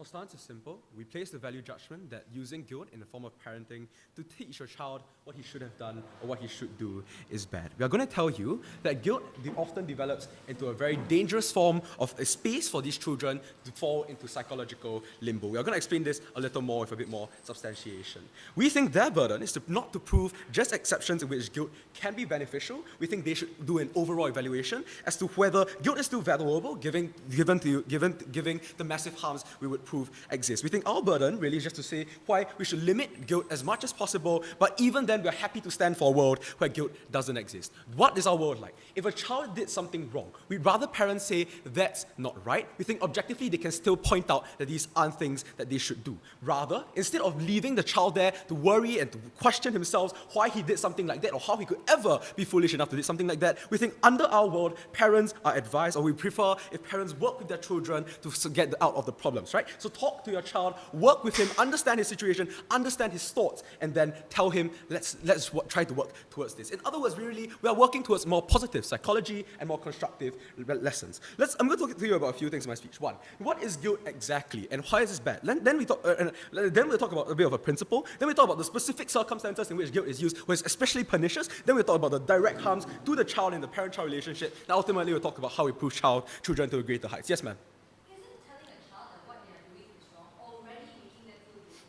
Our stance is simple. We place the value judgment that using guilt in the form of parenting to teach your child what he should have done or what he should do is bad. We are going to tell you that guilt often develops into a very dangerous form of a space for these children to fall into psychological limbo. We are going to explain this a little more with a bit more substantiation. We think their burden is not to prove just exceptions in which guilt can be beneficial. We think they should do an overall evaluation as to whether guilt is still valuable given the massive harms we would prove exist. We think our burden really is just to say why we should limit guilt as much as possible, but even then we're happy to stand for a world where guilt doesn't exist. What is our world like? If a child did something wrong, we'd rather parents say that's not right. We think objectively they can still point out that these aren't things that they should do. Rather, instead of leaving the child there to worry and to question himself why he did something like that or how he could ever be foolish enough to do something like that, we think under our world, parents are advised, or we prefer if parents work with their children to get out of the problems, right? So talk to your child, work with him, understand his situation, understand his thoughts, and then tell him, let's try to work towards this. In other words, we are working towards more positive psychology and more constructive lessons. I'm going to talk to you about a few things in my speech. One, what is guilt exactly, and why is this bad? Then we'll talk about a bit of a principle. Then we talk about the specific circumstances in which guilt is used, where it's especially pernicious. Then we'll talk about the direct harms to the child in the parent-child relationship. And ultimately, we'll talk about how we push children to greater heights. Yes, ma'am.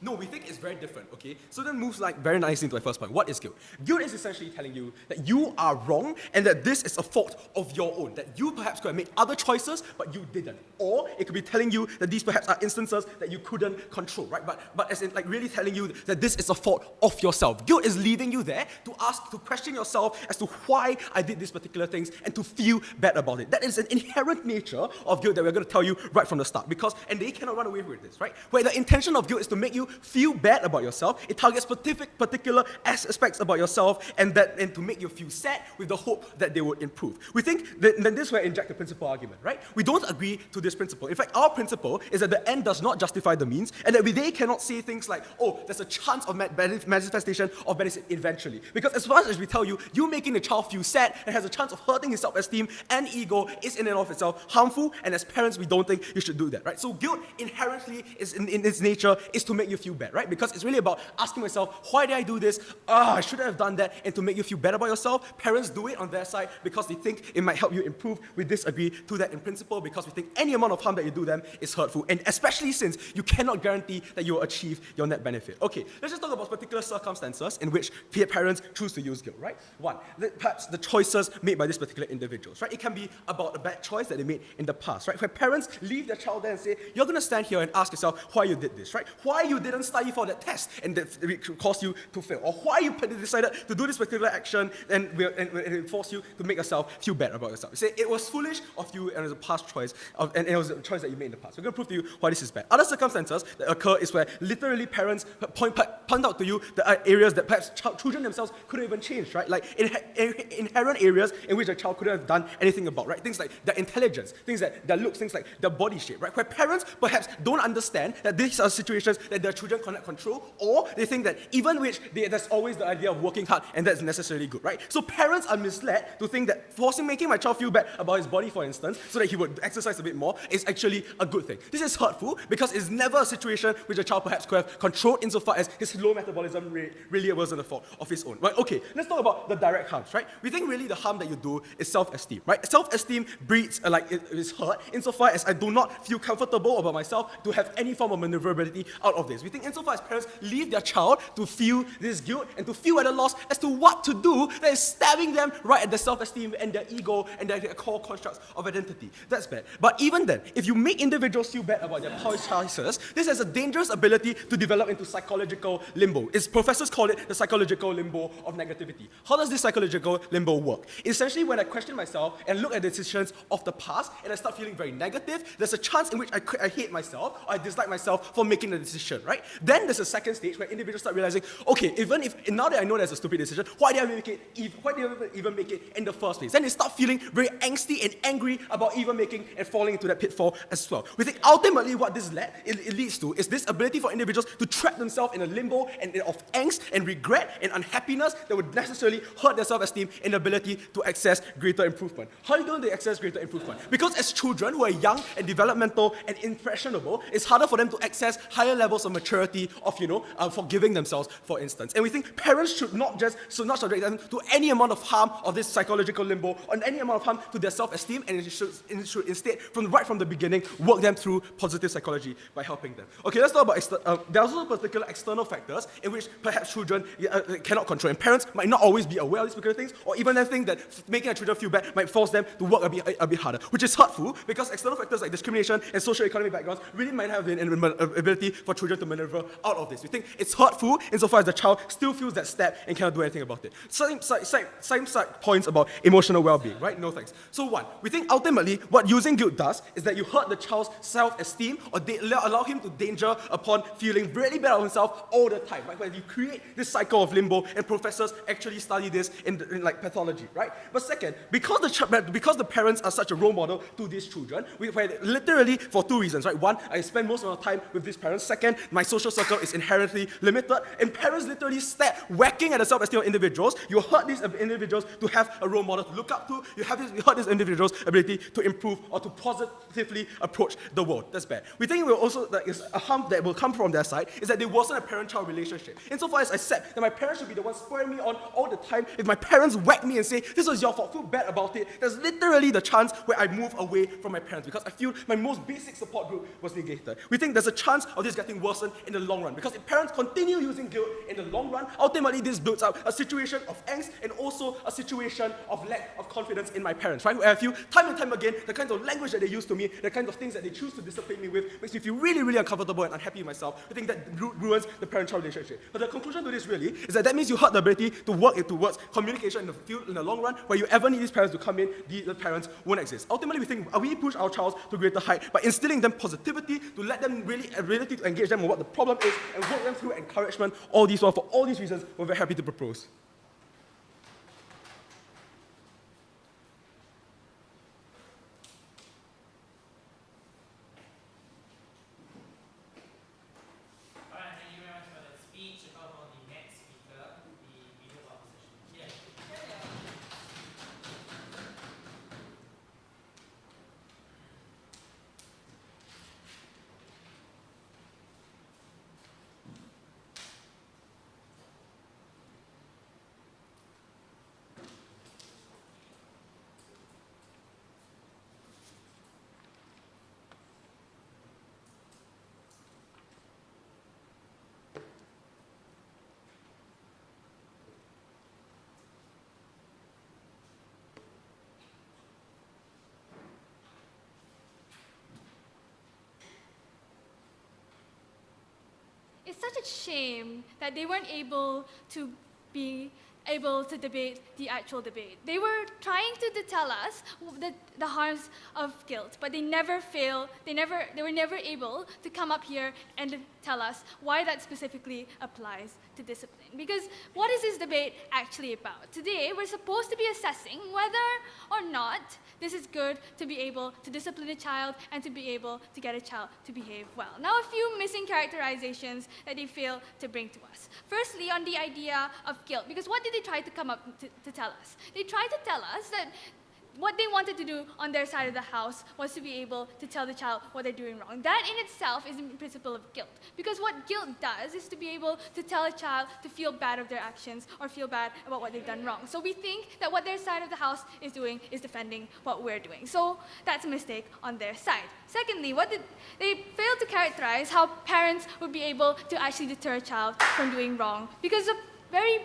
No, we think it's very different, okay? So then moves very nicely into my first point. What is guilt? Guilt is essentially telling you that you are wrong and that this is a fault of your own, that you perhaps could have made other choices, but you didn't. Or it could be telling you that these perhaps are instances that you couldn't control, right? But as in really telling you that this is a fault of yourself. Guilt is leaving you there to question yourself as to why I did these particular things and to feel bad about it. That is an inherent nature of guilt that we're going to tell you right from the start, and they cannot run away with this, right? Where the intention of guilt is to make you feel bad about yourself. It targets particular aspects about yourself and to make you feel sad with the hope that they would improve. We think that this is where I inject the principle argument, right? We don't agree to this principle. In fact, our principle is that the end does not justify the means and that they cannot say things like, oh, there's a chance of manifestation of benefit eventually. Because as much as we tell you, you making the child feel sad and has a chance of hurting his self-esteem and ego is in and of itself harmful, and as parents, we don't think you should do that, right? So guilt inherently is in its nature is to make you feel bad, right? Because it's really about asking myself, why did I do this? I shouldn't have done that, and to make you feel better about yourself. Parents do it on their side because they think it might help you improve. We disagree to that in principle because we think any amount of harm that you do them is hurtful, and especially since you cannot guarantee that you will achieve your net benefit. Okay, let's just talk about particular circumstances in which parents choose to use guilt, right? One, perhaps the choices made by these particular individuals, right? It can be about a bad choice that they made in the past, right? Where parents leave their child there and say, you're going to stand here and ask yourself why you did this, right? Why you didn't study for that test and that caused you to fail, or why you decided to do this particular action and it forced you to make yourself feel bad about yourself. You say it was foolish of you and it was a past choice, and it was a choice that you made in the past. We're going to prove to you why this is bad. Other circumstances that occur is where literally parents point out to you the areas that perhaps children themselves couldn't even change, right? Like inherent areas in which a child couldn't have done anything about, right? Things like their intelligence, things like their looks, things like their body shape, right? Where parents perhaps don't understand that these are situations that their children cannot control, or they think that even which there's always the idea of working hard and that's necessarily good, right? So parents are misled to think that making my child feel bad about his body, for instance, so that he would exercise a bit more is actually a good thing. This is hurtful because it's never a situation which a child perhaps could have controlled insofar as his low metabolism really wasn't a fault of his own. Right? Okay, let's talk about the direct harms, right? We think really the harm that you do is self-esteem, right? Self-esteem breeds, it is hurt insofar as I do not feel comfortable about myself to have any form of maneuverability out of this. We think insofar as parents leave their child to feel this guilt and to feel at a loss as to what to do, that is stabbing them right at their self-esteem and their ego and their core constructs of identity. That's bad. But even then, if you make individuals feel bad about their choices, this has a dangerous ability to develop into psychological limbo. Professors call it the psychological limbo of negativity. How does this psychological limbo work? Essentially, when I question myself and look at the decisions of the past and I start feeling very negative, there's a chance in which I hate myself or I dislike myself for making the decision, right? right? Then there's a second stage where individuals start realizing, okay, even if, now that I know there's a stupid decision, why did I even make it in the first place? Then they start feeling very angsty and angry about even making and falling into that pitfall as well. We think ultimately what this leads to is this ability for individuals to trap themselves in a limbo and of angst and regret and unhappiness that would necessarily hurt their self-esteem and ability to access greater improvement. How do they access greater improvement? Because as children who are young and developmental and impressionable, it's harder for them to access higher levels of maturity of, forgiving themselves, for instance. And we think parents should not subject them to any amount of harm of this psychological limbo or any amount of harm to their self-esteem, and it should instead, right from the beginning, work them through positive psychology by helping them. Okay, let's talk about, there are also particular external factors in which perhaps children cannot control, and parents might not always be aware of these particular things, or even they think that making their children feel bad might force them to work a bit harder, which is hurtful because external factors like discrimination and socio-economic backgrounds really might have an ability for children to maneuver out of this. We think it's hurtful insofar as the child still feels that step and cannot do anything about it. Same side points about emotional well-being, right? No thanks. So one, we think ultimately what using guilt does is that you hurt the child's self-esteem or allow him to danger upon feeling really bad of himself all the time, right? Where you create this cycle of limbo, and professors actually study this in pathology, right? But second, because the parents are such a role model to these children, where literally for two reasons, right? One, I spend most of my time with these parents. Second, my social circle is inherently limited, and parents literally start whacking at the self-esteem of individuals. You hurt these individuals to have a role model to look up to. You hurt these individuals' ability to improve or to positively approach the world. That's bad. We think it will also, is a harm that will come from their side is that they worsen a parent-child relationship. Insofar as I said that my parents should be the ones spurring me on all the time, if my parents whack me and say, this was your fault, feel bad about it, there's literally the chance where I move away from my parents because I feel my most basic support group was negated. We think there's a chance of this getting worsened in the long run because if parents continue using guilt in the long run, ultimately this builds up a situation of angst and also a situation of lack of confidence in my parents, right? Where I feel time and time again, the kinds of language that they use to me, the kinds of things that they choose to discipline me with, makes me feel really, really uncomfortable and unhappy with myself. I think that ruins the parent-child relationship. But the conclusion to this really is that means you hurt the ability to work towards communication in the field in the long run, where you ever need these parents to come in, the parents won't exist. Ultimately, we think we push our child to greater height by instilling them positivity, to let them really ability to engage them on what the problem is, and work them through encouragement. All these for all these reasons, we're very happy to propose. It's such a shame that they weren't able to debate the actual debate. They were trying to tell us the harms of guilt, but they were never able to come up here and tell us why that specifically applies to discipline. Because what is this debate actually about? Today, we're supposed to be assessing whether or not this is good to be able to discipline a child and to be able to get a child to behave well. Now, a few missing characterizations that they fail to bring to us. Firstly, on the idea of guilt, because what did they try to come up to tell us? They tried to tell us that what they wanted to do on their side of the house was to be able to tell the child what they're doing wrong. That in itself is the principle of guilt. Because what guilt does is to be able to tell a child to feel bad of their actions or feel bad about what they've done wrong. So we think that what their side of the house is doing is defending what we're doing. So that's a mistake on their side. Secondly, they failed to characterize how parents would be able to actually deter a child from doing wrong. Because the very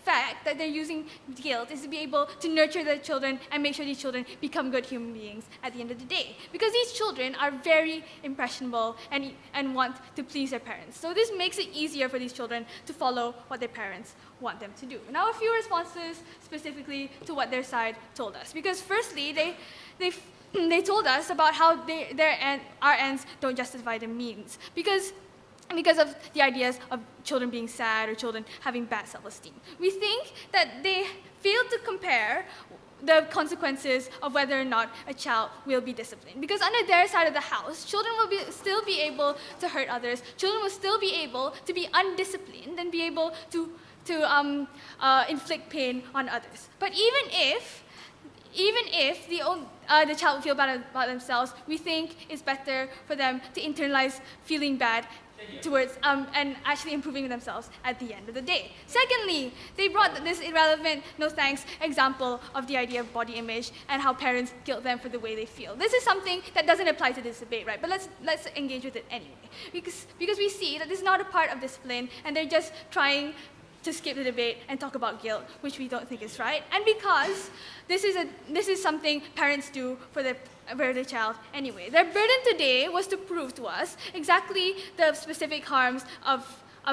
fact that they're using guilt is to be able to nurture their children and make sure these children become good human beings at the end of the day. Because these children are very impressionable and want to please their parents. So this makes it easier for these children to follow what their parents want them to do. Now, a few responses specifically to what their side told us. Because firstly, they told us about how our ends don't justify the means. Because because of the ideas of children being sad or children having bad self-esteem. We think that they fail to compare the consequences of whether or not a child will be disciplined. Because under their side of the house, children will still be able to hurt others. Children will still be able to be undisciplined and be able to inflict pain on others. But even if the child will feel bad about themselves, we think it's better for them to internalize feeling bad towards and actually improving themselves at the end of the day. Secondly, they brought this irrelevant, no thanks example of the idea of body image and how parents guilt them for the way they feel. This is something that doesn't apply to this debate, right? But let's engage with it anyway, because we see that this is not a part of discipline, and they're just trying to skip the debate and talk about guilt, which we don't think is right, and because this is something parents do for their child anyway. Their burden today was to prove to us exactly the specific harms of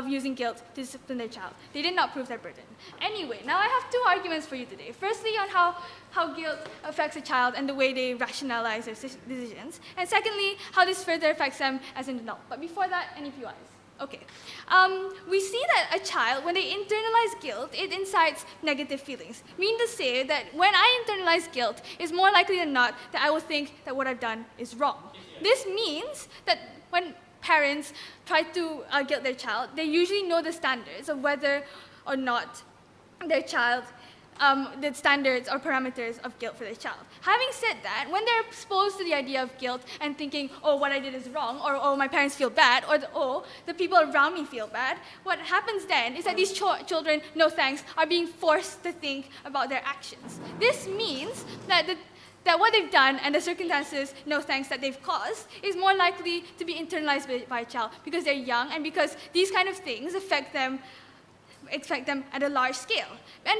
using guilt to discipline their child. They did not prove their burden. Anyway, now I have two arguments for you today. Firstly, on how guilt affects a child and the way they rationalize their decisions, and secondly, how this further affects them as an adult. But before that, any PYs? Okay. We see that a child, when they internalize guilt, it incites negative feelings. Meaning to say that when I internalize guilt, it's more likely than not that I will think that what I've done is wrong. This means that when parents try to guilt their child, they usually know the standards of whether or not their child the standards or parameters of guilt for their child. Having said that, when they're exposed to the idea of guilt and thinking, oh, what I did is wrong, or oh, my parents feel bad, or the people around me feel bad, what happens then is that these children, no thanks, are being forced to think about their actions. This means that what they've done and the circumstances, no thanks, that they've caused is more likely to be internalized by a child because they're young and because these kind of things affect them at a large scale. And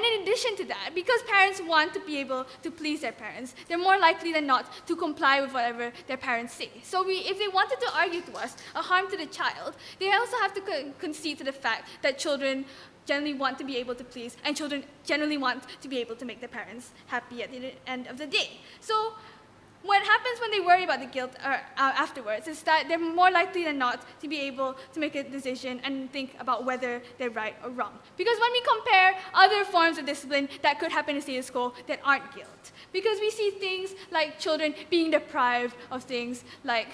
in addition to that, because parents want to be able to please their parents, they're more likely than not to comply with whatever their parents say. So if they wanted to argue to us a harm to the child, they also have to concede to the fact that children generally want to be able to please, and children generally want to be able to make their parents happy at the end of the day. So what happens when they worry about the guilt afterwards is that they're more likely than not to be able to make a decision and think about whether they're right or wrong. Because when we compare other forms of discipline that could happen in status quo that aren't guilt, because we see things like children being deprived of things like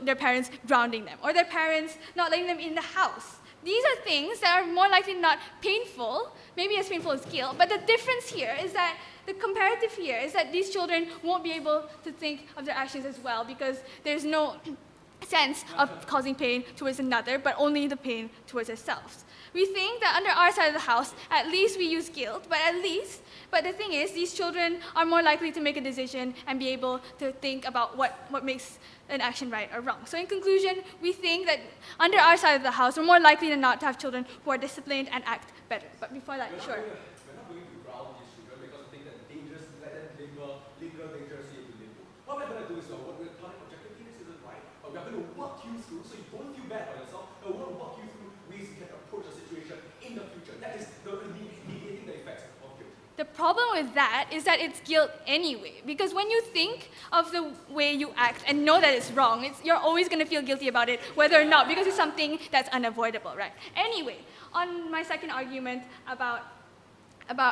their parents grounding them, or their parents not letting them in the house. These are things that are more likely not painful, maybe as painful as guilt, but the difference here is that the comparative here is that these children won't be able to think of their actions as well because there's no sense of causing pain towards another, but only the pain towards themselves. We think that under our side of the house, at least we use guilt, but the thing is, these children are more likely to make a decision and be able to think about what makes an action right or wrong. So in conclusion, we think that under our side of the house, we're more likely than not to have children who are disciplined and act better. But before that, sure. We're not going to ground these children because we think that dangerous, let them linger dangerously into limbo. What we're going to do is, what we're calling objectivity isn't right, but we're going to walk you through so you don't feel bad about yourself, but we're going to walk you through ways you can approach a situation in the future. That is alleviating the effects of guilt. The problem with that is that it's guilt anyway, because when you think of the way you act and know that it's wrong, you're always going to feel guilty about it, whether or not, because it's something that's unavoidable, right? Anyway, on my second argument about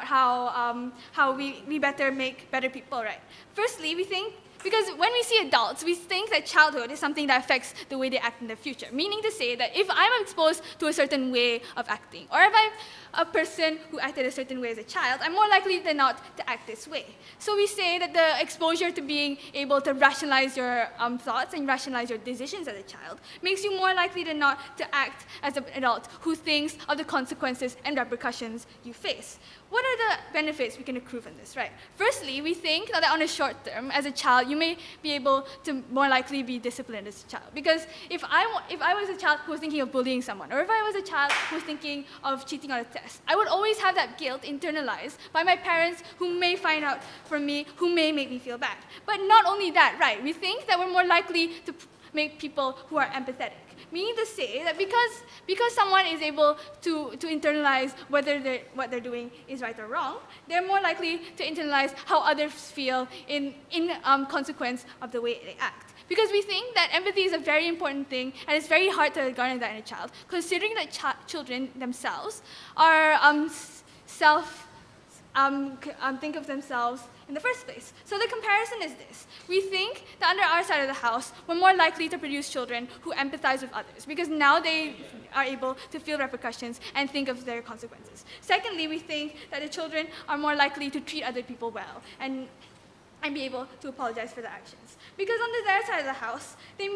how we better make better people, right? Firstly, we think, because when we see adults, we think that childhood is something that affects the way they act in the future. Meaning to say that if I'm exposed to a certain way of acting, or if I'm a person who acted a certain way as a child, I'm more likely than not to act this way. So we say that the exposure to being able to rationalize your thoughts and rationalize your decisions as a child makes you more likely than not to act as an adult who thinks of the consequences and repercussions you face. What are the benefits we can accrue from this, right? Firstly, we think that on a short term, as a child, you may be able to more likely be disciplined as a child. Because if I was a child who was thinking of bullying someone, or if I was a child who was thinking of cheating on a test, I would always have that guilt internalized by my parents who may find out from me, who may make me feel bad. But not only that, right? We think that we're more likely to make people who are empathetic. Meaning to say that because someone is able to internalize whether what they're doing is right or wrong, they're more likely to internalize how others feel in consequence of the way they act. Because we think that empathy is a very important thing, and it's very hard to garner that in a child, considering that children themselves are think of themselves in the first place. So the comparison is this. We think that under our side of the house, we're more likely to produce children who empathize with others, because now they are able to feel repercussions and think of their consequences. Secondly, we think that the children are more likely to treat other people well and be able to apologize for their actions. Because on their side of the house, they're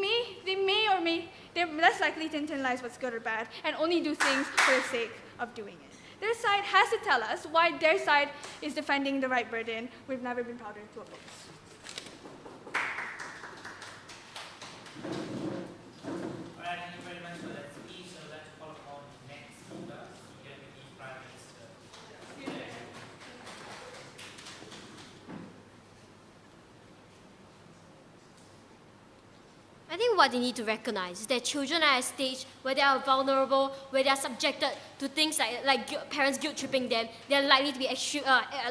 less likely to internalize what's good or bad and only do things for the sake of doing it. Their side has to tell us why their side is defending the right burden we've never been prouder to oppose. All right, thank you very much for that speech. So let's call upon the next speaker, Speaker Deputy Prime Minister. I think what they need to recognize is that children are at a stage where they are vulnerable, where they are subjected to things like parents guilt-tripping them. They are likely to be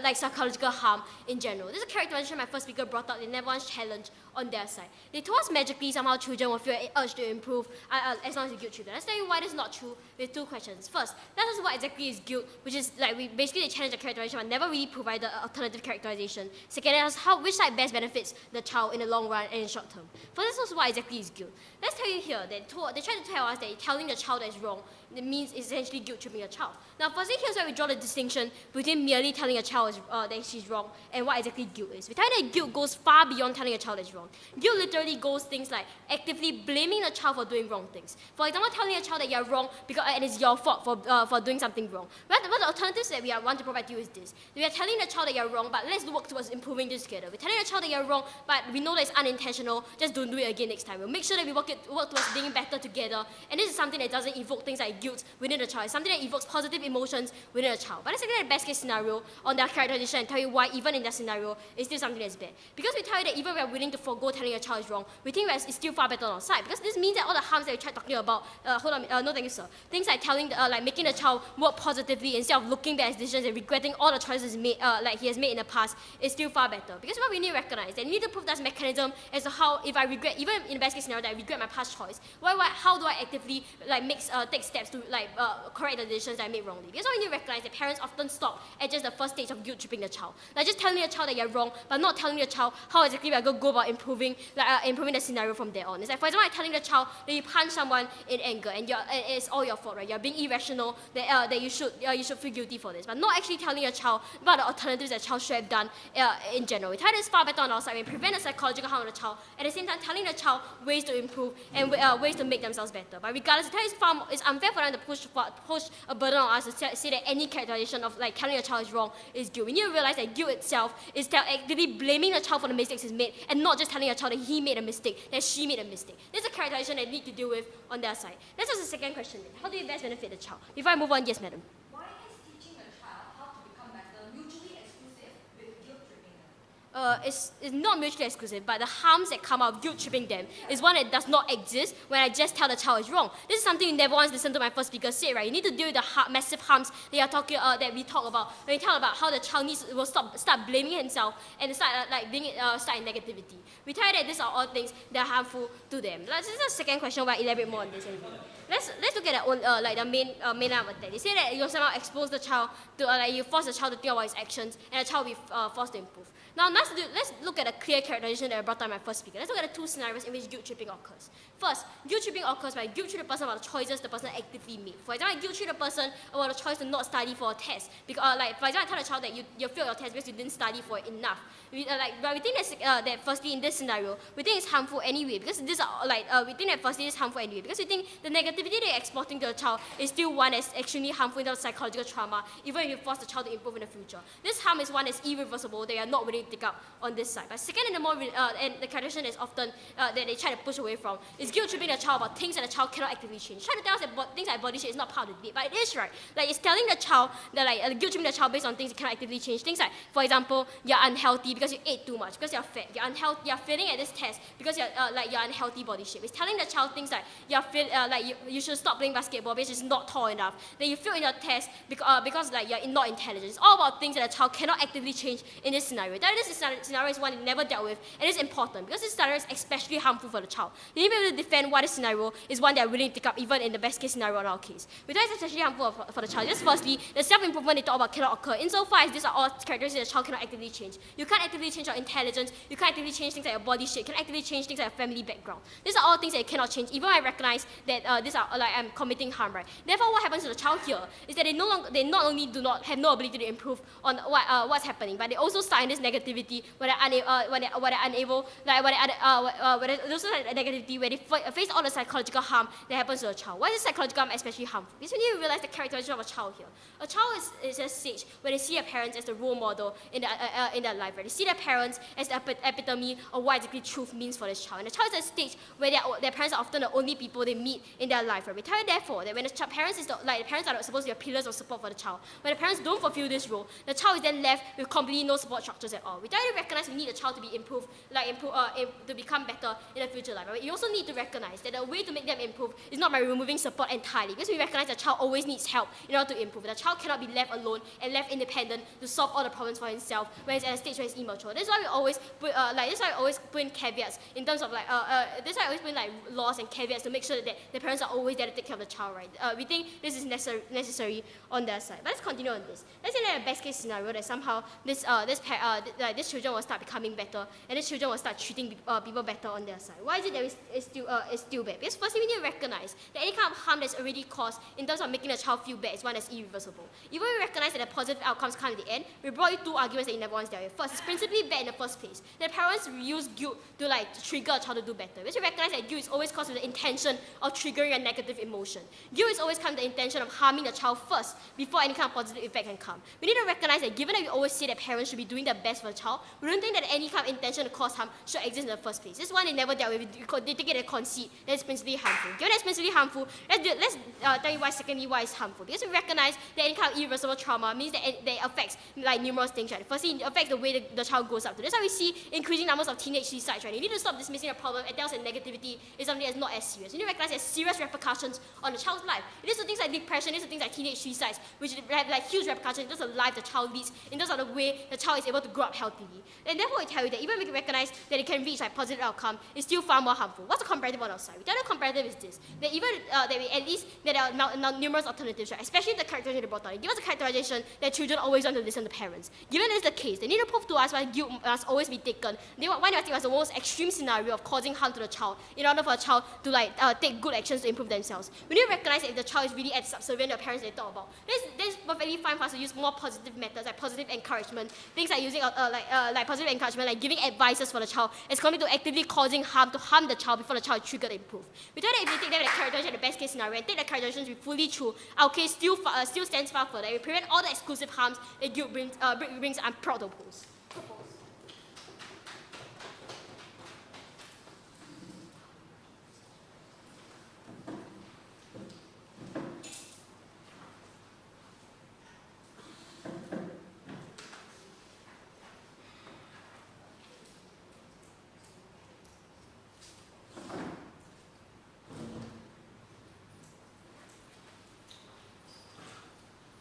like psychological harm in general. This is a characterization my first speaker brought up. They never once challenged on their side. They told us magically somehow children will feel an urge to improve as long as you guilt-trip them. Let's tell you why this is not true with two questions. First, tell us what exactly is guilt, which is like they challenge the characterization but never really provided an alternative characterization. Second, tell us which side best benefits the child in the long run and in short term. First, this is what exactly is guilt. Let's tell you here that they try to tell us that telling the child that is wrong, it means essentially guilt-tripping a child. Now, firstly, here's where we draw the distinction between merely telling a child that she's wrong and what exactly guilt is. We tell that guilt goes far beyond telling a child that is wrong. Guilt literally goes things like actively blaming a child for doing wrong things. For example, telling a child that you're wrong because it is your fault for doing something wrong. But the alternatives that we want to provide to you is this. We are telling the child that you're wrong, but let's work towards improving this together. We're telling the child that you're wrong, but we know that it's unintentional, just don't do it again next time. We'll make sure that we work towards being better together, and this is something that doesn't evoke things like guilt within the child. It's something that evokes positive emotions within a child. But let's look at the best case scenario on their characterization and tell you why even in that scenario it's still something that's bad. Because we tell you that even if we're willing to forego telling a child is wrong, we think it's still far better on our side. Because this means that all the harms that we tried talking about, no thank you sir, things like like making the child work positively instead of looking back at his decisions and regretting all the choices he has made in the past is still far better. Because what we need to recognize that we need to prove that mechanism as to how if I regret, even in the best case scenario that I regret my past choice, how do I actively take steps to correct the decisions that I made wrongly. Because what we need to recognize that parents often stop at just the first stage of guilt-tripping the child. Like just telling the child that you're wrong, but not telling the child how exactly we're going to go about improving the scenario from there on. It's like, for example, telling the child that you punch someone in anger and it's all your fault, right? You're being irrational, that you should feel guilty for this, but not actually telling your child about the alternatives that child should have done in general. We tell this far better on our side. We prevent the psychological harm of the child, at the same time telling the child ways to improve and ways to make themselves better. But regardless, it's unfair for them to push a burden on us to say that any characterization of telling a child is wrong is guilt. We need to realize that guilt itself is actively blaming the child for the mistakes he's made and not just telling a child that he made a mistake, that she made a mistake. This is a characterization that we need to deal with on their side. Let's ask the second question then. How do you best benefit the child? Before I move on, yes, madam. Why is teaching a child how to become better mutually exclusive with guilt-tripping them? It's not mutually exclusive, but the harms that come out of guilt-tripping them is one that does not exist when I just tell the child is wrong. This is something you never once listened to my first speaker say, right? You need to deal with the massive harms that we talk about when we talk about how the child will start blaming himself and start in negativity. We tell you that these are all things that are harmful to them. This is the second question where I elaborate more on this. Let's look at the main line of attack. They say that you somehow expose the child to you force the child to think about his actions and the child will be forced to improve. Now let's look at a clear characterization that I brought up in my first speaker. Let's look at the two scenarios in which guilt-tripping occurs. First, guilt-tripping occurs by guilt-trip the person about the choices the person actively made. For example, guilt-trip the person about the choice to not study for a test. Because, for example, I tell the child that you failed your test because you didn't study for it enough. But we think that firstly in this scenario, we think it's harmful anyway. Because we think that firstly it's harmful anyway. Because we think the negativity they're exporting to the child is still one that's extremely harmful in terms of psychological trauma, even if you force the child to improve in the future. This harm is one that's irreversible that you are not willing to take up on this side. But second, and the condition is often that they try to push away from is guilt-tripping the child about things that the child cannot actively change. Try to tell us that things like body shape is not part of the debate, but it is, right? It's telling the child that guilt-tripping the child based on things you cannot actively change. Things like, for example, you're unhealthy because you ate too much, because you're fat. You're failing at this test because you're unhealthy body shape. It's telling the child things like you should stop playing basketball because it's not tall enough. Then you fail in your test because like you're not intelligent. It's all about things that a child cannot actively change in this scenario. That this scenario is one they never dealt with, and it's important because this scenario is especially harmful for the child. You need to be able to defend why this scenario is one that are willing to take up, even in the best case scenario in our case. Without it's especially harmful for the child. Just firstly, the self-improvement they talk about cannot occur insofar as these are all characteristics the child cannot actively change. You can't actively change your intelligence, you can't actively change things like your body shape, you can actively change things like your family background. These are all things that you cannot change, even I recognize that these are like I'm committing harm, right? Therefore, what happens to the child here is that they not only do not have no ability to improve on what's happening, but they also start in this negativity where they're unable, like where there's also like negativity where they face all the psychological harm that happens to a child. Why is psychological harm especially harmful? Because we need to realize the characteristic of a child here. A child is a stage where they see their parents as the role model in their life, right? They see their parents as the epitome of what exactly truth means for this child. And the child is at a stage where their parents are often the only people they meet in their life, right? We tell you therefore that when the parents are supposed to be pillars of support for the child. When the parents don't fulfill this role, the child is then left with completely no support structures at all. We tell you to recognize we need the child to be improved, to become better in the future life. Right? You also need to recognize that the way to make them improve is not by removing support entirely, because we recognize the child always needs help in order to improve. The child cannot be left alone and left independent to solve all the problems for himself when he's at a stage where he's immature. That's why we always put in caveats in terms of that's why I always put in like laws and caveats to make sure that the parents are always there to take care of the child, right? We think this is necessary on their side. But let's continue on this. Let's say that a best case scenario that somehow these children will start becoming better and these children will start treating people better on their side. Why is it that it's still bad? Because firstly, we need to recognize that any kind of harm that's already caused in terms of making the child feel bad is one that's irreversible. Even when we recognize that the positive outcomes come at the end, we brought you two arguments that you never once dealt with. First, it's principally bad in the first place. The parents use guilt to trigger a child to do better. Because we recognize that guilt is always caused with the intention of triggering a negative emotion. Guilt is always come with the intention of harming the child first before any kind of positive effect can come. We need to recognize that given that we always say that parents should be doing their best for the child, we don't think that any kind of intention to cause harm should exist in the first place. This is one they never dealt with. They take it as a conceit that it's principally harmful. Given that it's principally harmful, let's tell you why it's harmful. Because we recognize that any kind of irreversible trauma means that it affects like numerous things, right? Firstly, it affects the way the child grows up to. That's why we see increasing numbers of teenage suicides, right? You need to stop dismissing the problem and tell us that negativity is something that's not as serious. You need to recognize there's serious repercussions on the child's life. It is the things like depression, it is the things like teenage suicides, which have like huge repercussions in terms of the life the child leads, in terms of the way the child is able to grow up healthily. And therefore we tell you that even if we can recognize that it can reach like positive outcome, it's still far more harmful. What's the comparative on our side? We tell you the comparative is this, that even there are numerous alternatives, right? Especially the characterization they brought on. Give us a characterization that children always want to listen to parents. Given this is the case, they need to prove to us why guilt must always be taken. Why they must take us the most extreme scenario of causing harm to the child in order for a child to take good actions to improve themselves. We need to recognize that if the child is really as subservient to the parents they talk about, that's perfectly fine for us to use more positive methods like positive encouragement, things like using positive encouragement, like giving advices for the child, as compared to actively causing harm to harm the child before the child is triggered to improve. We tell that if we take that as a characterization the best case scenario and take that characterization to be fully true, our case still stands far further. We prevent all the exclusive harms that guilt brings. I'm proud to oppose.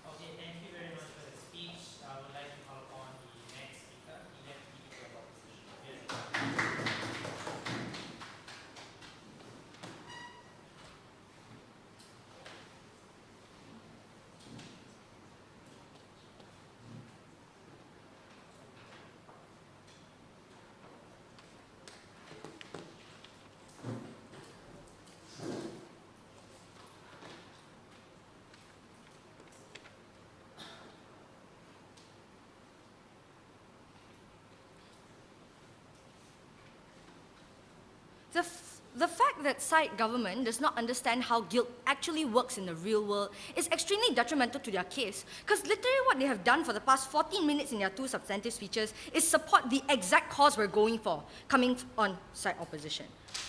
Okay, thank you very much for the speech. I would like to call upon the next speaker, THBT opposition. The fact that side government does not understand how guilt actually works in the real world is extremely detrimental to their case, because literally what they have done for the past 14 minutes in their two substantive speeches is support the exact cause we're going for, coming on side opposition.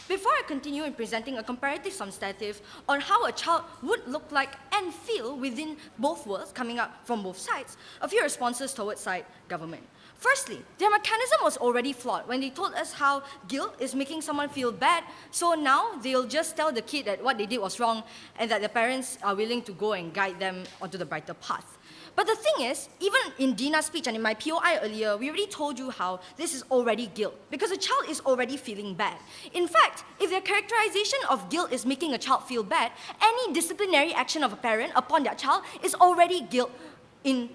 Before I continue in presenting a comparative substantive on how a child would look like and feel within both worlds coming up from both sides, a few responses towards side government. Firstly, their mechanism was already flawed when they told us how guilt is making someone feel bad, so now they'll just tell the kid that what they did was wrong and that the parents are willing to go and guide them onto the brighter path. But the thing is, even in Dina's speech and in my POI earlier, we already told you how this is already guilt, because a child is already feeling bad. In fact, if their characterization of guilt is making a child feel bad, any disciplinary action of a parent upon their child is already guilt in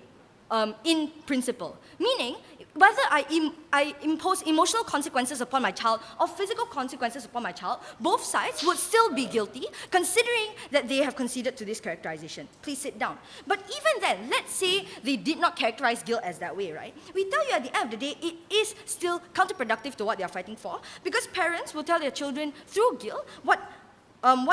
principle. Meaning, whether I impose emotional consequences upon my child or physical consequences upon my child, both sides would still be guilty, considering that they have conceded to this characterization. Please sit down. But even then, let's say they did not characterize guilt as that way, right? We tell you at the end of the day, it is still counterproductive to what they are fighting for, because parents will tell their children through guilt what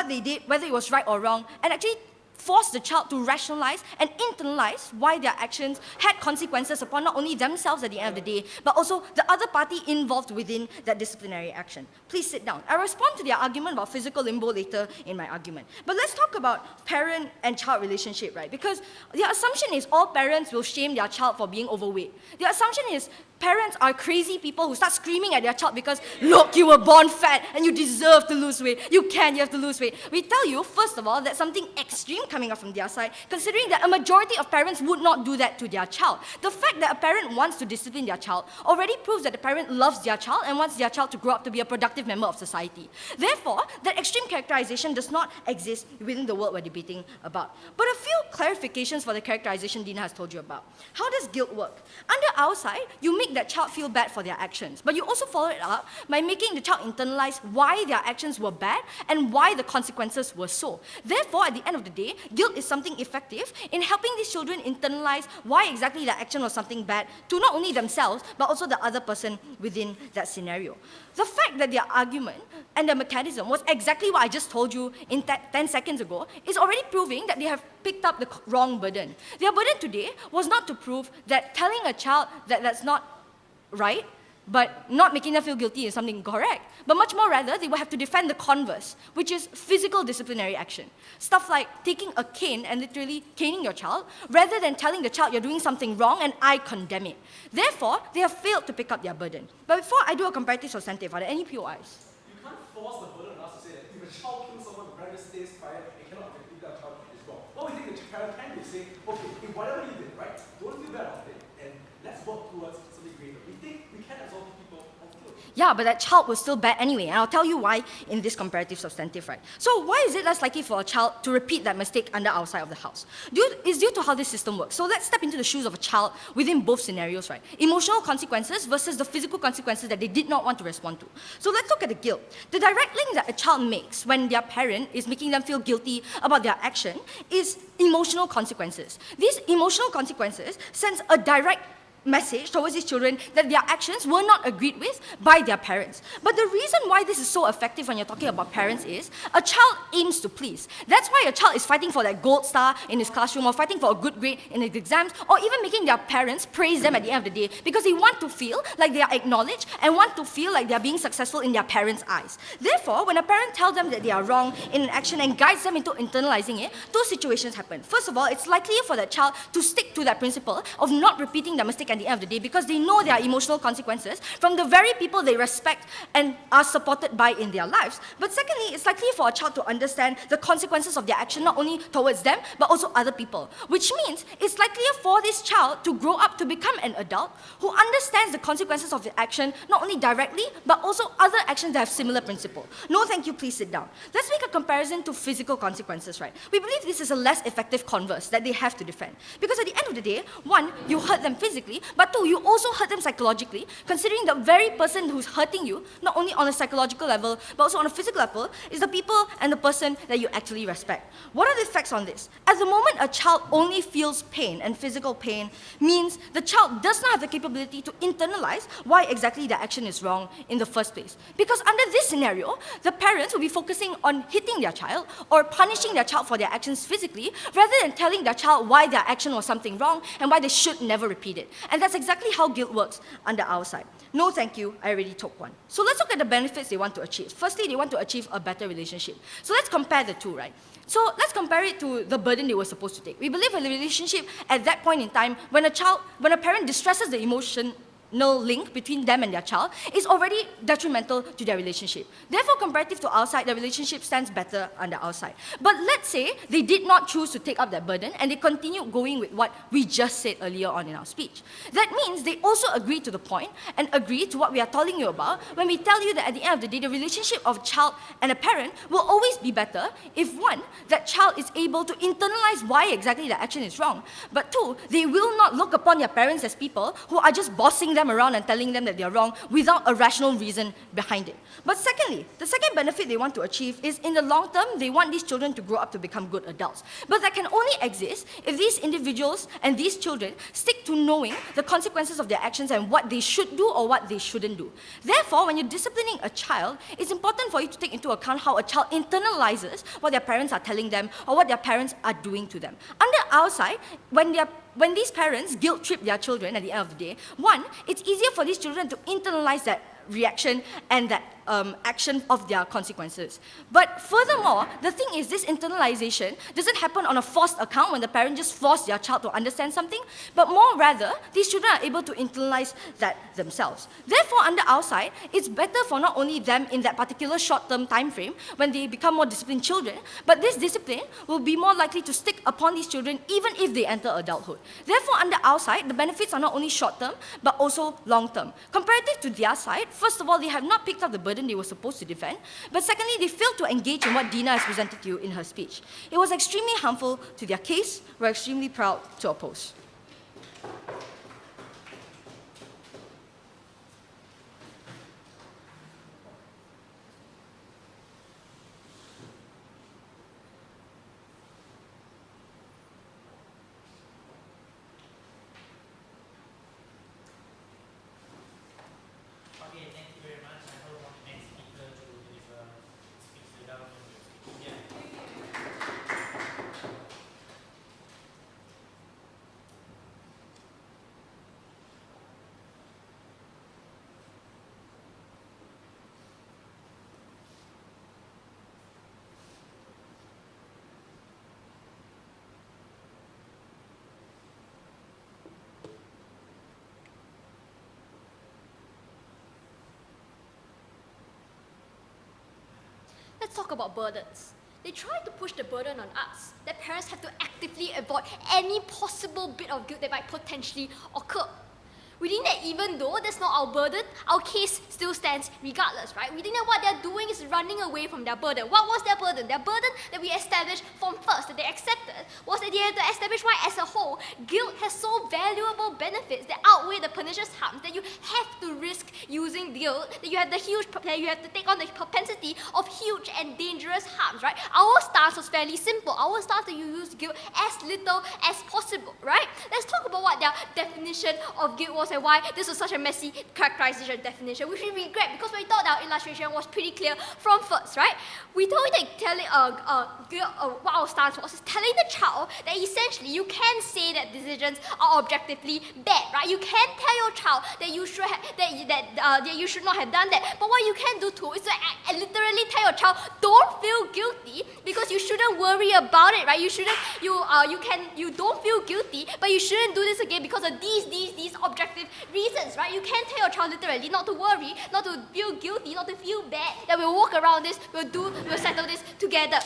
they did, whether it was right or wrong, and actually force the child to rationalize and internalize why their actions had consequences upon not only themselves at the end of the day, but also the other party involved within that disciplinary action. Please sit down. I'll respond to their argument about physical limbo later in my argument. But let's talk about parent and child relationship, right? Because their assumption is all parents will shame their child for being overweight. Their assumption is parents are crazy people who start screaming at their child because, look, you were born fat and you deserve to lose weight. You have to lose weight. We tell you, first of all, that's something extreme coming up from their side, considering that a majority of parents would not do that to their child. The fact that a parent wants to discipline their child already proves that the parent loves their child and wants their child to grow up to be a productive member of society. Therefore, that extreme characterization does not exist within the world we're debating about. But a few clarifications for the characterization Dina has told you about. How does guilt work? Under our side, you make that child feel bad for their actions, but you also follow it up by making the child internalize why their actions were bad and why the consequences were so. Therefore, at the end of the day, guilt is something effective in helping these children internalize why exactly their action was something bad to not only themselves, but also the other person within that scenario. The fact that their argument and their mechanism was exactly what I just told you in 10 seconds ago is already proving that they have picked up the wrong burden. Their burden today was not to prove that telling a child that that's not right, but not making them feel guilty is something correct. But much more rather, they will have to defend the converse, which is physical disciplinary action. Stuff like taking a cane and literally caning your child, rather than telling the child you're doing something wrong and I condemn it. Therefore, they have failed to pick up their burden. But before I do a comparative substantive, are there any POIs? You can't force the burden on us to say that if a child kills someone, the parent stays quiet and cannot object if that child is wrong. What we think the parent can do is say, okay, if whatever you did, right, don't feel bad about it, and let's work towards something greater. We think we can absolve people of guilt. Yeah, but that child was still bad anyway, and I'll tell you why in this comparative substantive, right? So why is it less likely for a child to repeat that mistake under our side of the house? It's due to how this system works. So let's step into the shoes of a child within both scenarios, right? Emotional consequences versus the physical consequences that they did not want to respond to. So let's look at the guilt. The direct link that a child makes when their parent is making them feel guilty about their action is emotional consequences. These emotional consequences sends a direct message towards these children that their actions were not agreed with by their parents. But the reason why this is so effective when you're talking about parents is a child aims to please. That's why a child is fighting for that gold star in his classroom or fighting for a good grade in his exams or even making their parents praise them at the end of the day because they want to feel like they are acknowledged and want to feel like they are being successful in their parents' eyes. Therefore, when a parent tells them that they are wrong in an action and guides them into internalizing it, two situations happen. First of all, it's likelier for that child to stick to that principle of not repeating their mistake at the end of the day because they know there are emotional consequences from the very people they respect and are supported by in their lives. But secondly, it's likely for a child to understand the consequences of their action not only towards them, but also other people. Which means it's likelier for this child to grow up to become an adult who understands the consequences of the action not only directly, but also other actions that have similar principle. No, thank you, please sit down. Let's make a comparison to physical consequences, right? We believe this is a less effective converse that they have to defend. Because at the end of the day, one, you hurt them physically, but two, you also hurt them psychologically, considering the very person who's hurting you, not only on a psychological level, but also on a physical level, is the people and the person that you actually respect. What are the effects on this? At the moment, a child only feels pain, and physical pain means the child does not have the capability to internalize why exactly the action is wrong in the first place. Because under this scenario, the parents will be focusing on hitting their child or punishing their child for their actions physically, rather than telling their child why their action was something wrong and why they should never repeat it. And that's exactly how guilt works under our side. No, thank you, I already took one. So let's look at the benefits they want to achieve. Firstly, they want to achieve a better relationship. So let's compare the two, right? So let's compare it to the burden they were supposed to take. We believe a relationship at that point in time, when a parent distresses the emotional link between them and their child, is already detrimental to their relationship. Therefore, comparative to our side, the relationship stands better under our side. But let's say they did not choose to take up that burden and they continued going with what we just said earlier on in our speech. That means they also agree to the point and agree to what we are telling you about when we tell you that at the end of the day, the relationship of a child and a parent will always be better if one, that child is able to internalize why exactly the action is wrong, but two, they will not look upon their parents as people who are just bossing them around and telling them that they are wrong without a rational reason behind it. But secondly, the second benefit they want to achieve is in the long term, they want these children to grow up to become good adults. But that can only exist if these individuals and these children stick to knowing the consequences of their actions and what they should do or what they shouldn't do. Therefore, when you're disciplining a child, it's important for you to take into account how a child internalizes what their parents are telling them or what their parents are doing to them. Under our side, when these parents guilt trip their children at the end of the day, one, it's easier for these children to internalize that reaction and that action of their consequences. But furthermore, the thing is, this internalization doesn't happen on a forced account when the parent just forced their child to understand something, but more rather, these children are able to internalize that themselves. Therefore, under our side, it's better for not only them in that particular short-term time frame when they become more disciplined children, but this discipline will be more likely to stick upon these children even if they enter adulthood. Therefore, under our side, the benefits are not only short-term, but also long-term. Comparative to their side, first of all, they have not picked up the burden they were supposed to defend, but secondly, they failed to engage in what Dina has presented to you in her speech. It was extremely harmful to their case. We're extremely proud to oppose. Okay, thank you very much. I hope our next speaker to deliver speech without yeah. Let's talk about burdens. They try to push the burden on us, that parents have to actively avoid any possible bit of guilt that might potentially occur. We think that even though that's not our burden, our case still stands regardless, right? We think that what they're doing is running away from their burden. What was their burden? Their burden that we established from first, that they accepted, was that they had to establish why as a whole, guilt has so valuable benefits that outweigh the pernicious harms, that you have to risk using guilt, that you have to take on the propensity of huge and dangerous harms, right? Our stance was fairly simple. Our stance that you use guilt as little as possible, right? Let's talk about what their definition of guilt was and why this was such a messy characterization definition, which we regret because we thought our illustration was pretty clear from first, right? We told you that telling what our stance was telling the child that essentially you can say that decisions are objectively bad, right? You can tell your child that you should that you should not have done that, but what you can do too is to literally tell your child, don't feel guilty because you shouldn't worry about it, right? You don't feel guilty, but you shouldn't do this again because of these objective reasons, right? You can tell your child literally not to worry, not to feel guilty, not to feel bad, that we'll walk around this, we'll settle this together.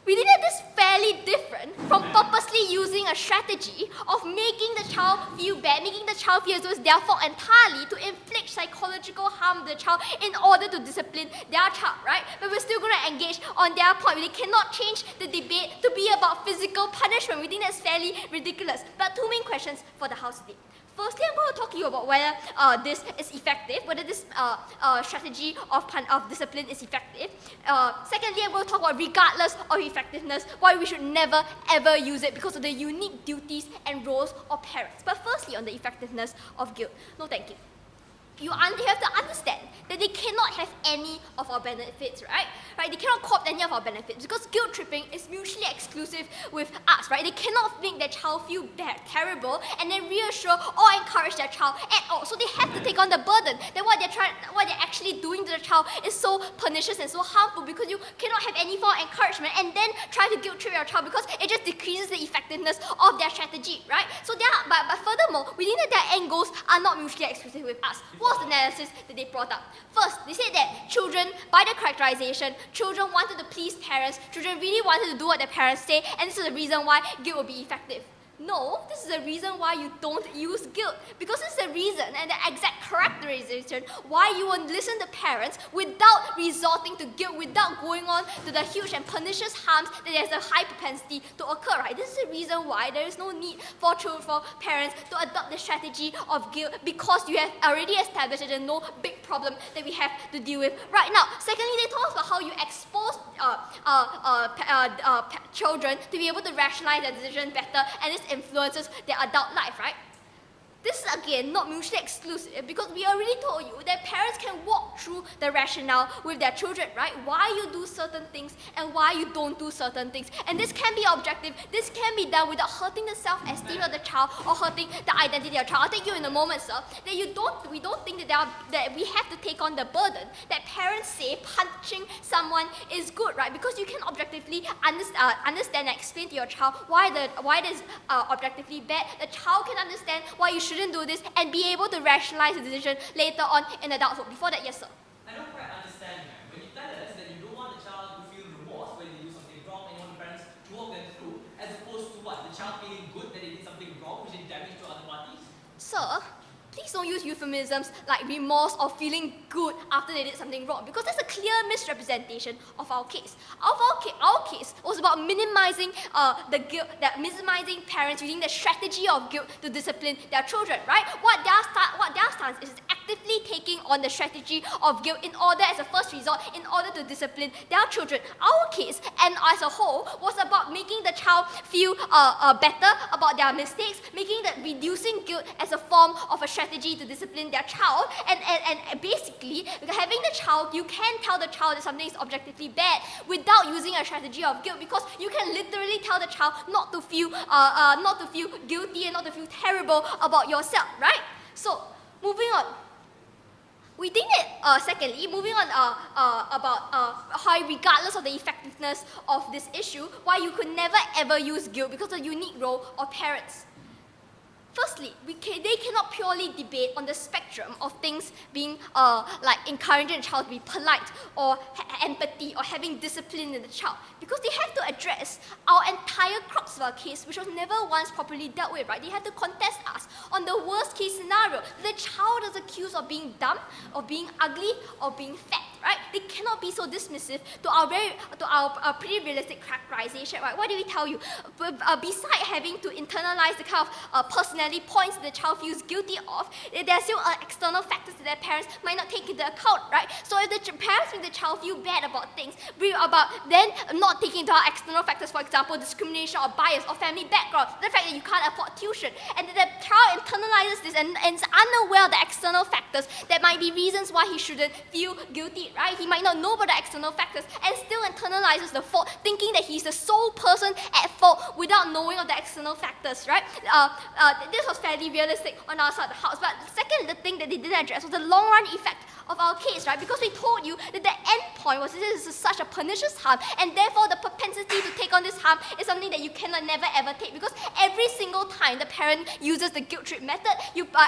We did this fairly different from purposely using a strategy of making the child feel bad, making the child feel as though it's their fault entirely to inflict psychological harm to the child in order to discipline their child, right? But we're still going to engage on their point. They cannot change the debate to be about physical punishment. We think that's fairly ridiculous. But two main questions for the House today. Firstly, I'm going to talk to you about whether this is effective, whether this strategy of discipline is effective. Secondly, I'm going to talk about regardless of effectiveness, why we should never ever use it because of the unique duties and roles of parents. But firstly, on the effectiveness of guilt. No, thank you. you have to understand that they cannot have any of our benefits, right? They cannot co-opt any of our benefits because guilt tripping is mutually exclusive with us, right? They cannot make their child feel bad, terrible, and then reassure or encourage their child at all. So they have to take on the burden that what they're actually doing to the child is so pernicious and so harmful because you cannot have any form of encouragement and then try to guilt trip your child because it just decreases the effectiveness of their strategy, right? So but furthermore, we think that their end goals are not mutually exclusive with us. What's the analysis that they brought up? First, they said that children, by their characterization, children wanted to please parents, children really wanted to do what their parents say, and this is the reason why guilt will be effective. No, this is the reason why you don't use guilt. Because this is the reason and the exact characterization why you won't listen to parents without resorting to guilt, without going on to the huge and pernicious harms that there's a high propensity to occur, right? This is the reason why there is no need for parents to adopt the strategy of guilt because you have already established that there's no big problem that we have to deal with right now. Secondly, they talk about how you expose children to be able to rationalize their decision better, and this influences their adult life, right? This is again not mutually exclusive because we already told you that parents can walk through the rationale with their children, right? Why you do certain things and why you don't do certain things. And this can be objective, this can be done without hurting the self-esteem of the child or hurting the identity of the child. I'll take you in a moment, sir, that we don't think that we have to take on the burden that parents say punching someone is good, right? Because you can objectively understand and explain to your child why this is objectively bad. The child can understand why you shouldn't do this and be able to rationalize the decision later on in adulthood. Before that, yes, sir. I don't quite understand, man. When you tell us that you don't want the child to feel remorse when they do something wrong and you want the parents to walk them through, as opposed to what? The child feeling good that they did something wrong, which did damage to other parties? Sir, please don't use euphemisms like remorse or feeling good after they did something wrong because that's a clear misrepresentation of our case. Our case was about minimizing the guilt, minimizing parents using the strategy of guilt to discipline their children, right? What their stance is actively taking on the strategy of guilt in order, as a first resort, in order to discipline their children. Our case, and as a whole, was about making the child feel better about their mistakes, reducing guilt as a form of a strategy to discipline their child, and basically, having the child, you can tell the child that something is objectively bad without using a strategy of guilt because you can literally tell the child not to feel guilty and not to feel terrible about yourself, right? So, moving on. We think that, secondly, moving on about how regardless of the effectiveness of this issue, why you could never ever use guilt because of the unique role of parents. Firstly, they cannot purely debate on the spectrum of things being like encouraging a child to be polite or empathy or having discipline in the child because they have to address our entire crux of our case, which was never once properly dealt with, right? They have to contest us on the worst case scenario. The child is accused of being dumb, of being ugly, or being fat, right? They cannot be so dismissive to our pretty realistic characterization, right? What do we tell you? Besides having to internalize the kind of personality points that the child feels guilty of, there are still external factors that their parents might not take into account, right? So if the parents make the child feel bad about things, about then not taking into account external factors, for example, discrimination or bias or family background, the fact that you can't afford tuition, and the child internalizes this and is unaware of the external factors that might be reasons why he shouldn't feel guilty, right? He might not know about the external factors and still internalizes the fault, thinking that he's the sole person at fault without knowing of the external factors, right? This was fairly realistic on our side of the house. But second, the thing that they didn't address was the long-run effect of our case, right? Because we told you that the end point was this is such a pernicious harm, and therefore the propensity to take on this harm is something that you cannot never ever take, because every single time the parent uses the guilt trip method,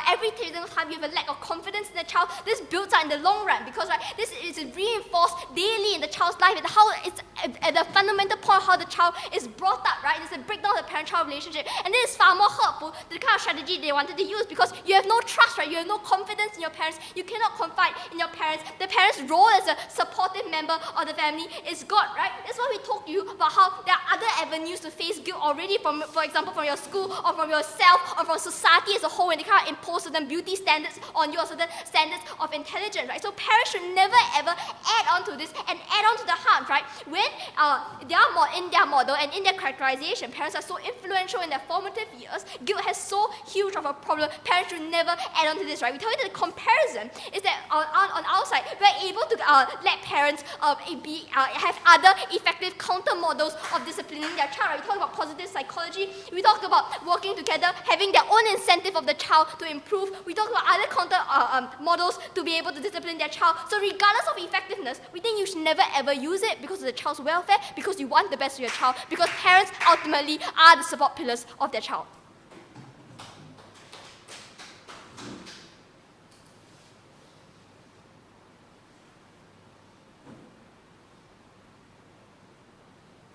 every single time you have a lack of confidence in the child, this builds up in the long run, because right, this is reinforced daily in the child's life, and how it's at the fundamental point how the child is brought up, right? It's a breakdown of the parent-child relationship, and this is far more hurtful to the kind of strategy they wanted to use, because you have no trust, right? You have no confidence in your parents, you cannot confide in your parents. The parent's role as a supportive member of the family is God, right? That's why we talk to you about how there are other avenues to face guilt already from, for example, from your school or from yourself or from society as a whole, when they can't impose certain beauty standards on you or certain standards of intelligence, right? So parents should never ever add on to this and add on to the harm, right? When in their model and in their characterization, parents are so influential in their formative years, guilt has so huge of a problem, parents should never add on to this, right? We tell you that the comparison is that on our side, we're able to let parents have other effective counter models of disciplining their child, right? We talk about positive psychology, we talk about working together, having their own incentive of the child to improve, we talk about other counter models to be able to discipline their child. So regardless of effectiveness, we think you should never ever use it because of the child's welfare, because you want the best for your child, because parents ultimately are the support pillars of their child.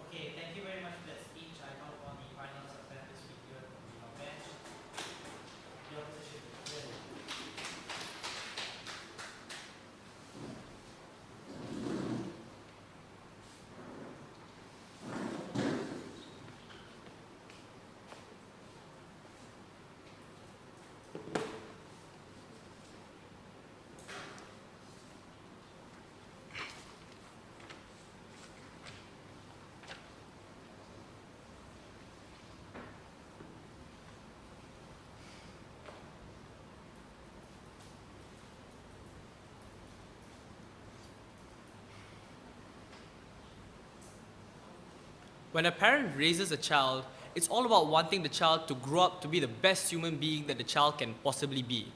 Okay, thank you very much for that speech. I call upon the final substantive speaker from the bench. Your position, really. When a parent raises a child, it's all about wanting the child to grow up to be the best human being that the child can possibly be.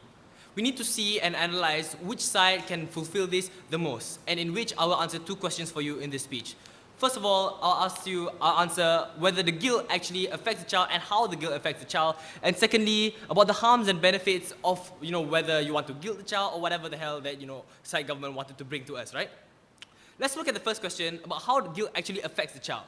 We need to see and analyze which side can fulfill this the most, and in which I will answer two questions for you in this speech. First of all, I'll answer whether the guilt actually affects the child and how the guilt affects the child. And secondly, about the harms and benefits of, whether you want to guilt the child or whatever the hell that, side government wanted to bring to us, right? Let's look at the first question about how the guilt actually affects the child.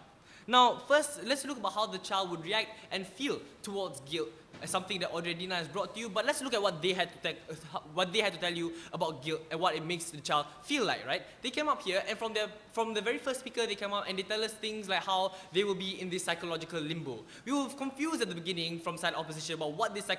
Now, first, let's look about how the child would react and feel towards guilt as something that Audrina has brought to you, but let's look at what they had to tell you about guilt and what it makes the child feel like, right? They came up here, and from the very first speaker, they come up and they tell us things like how they will be in this psychological limbo. We were confused at the beginning from side opposition about what this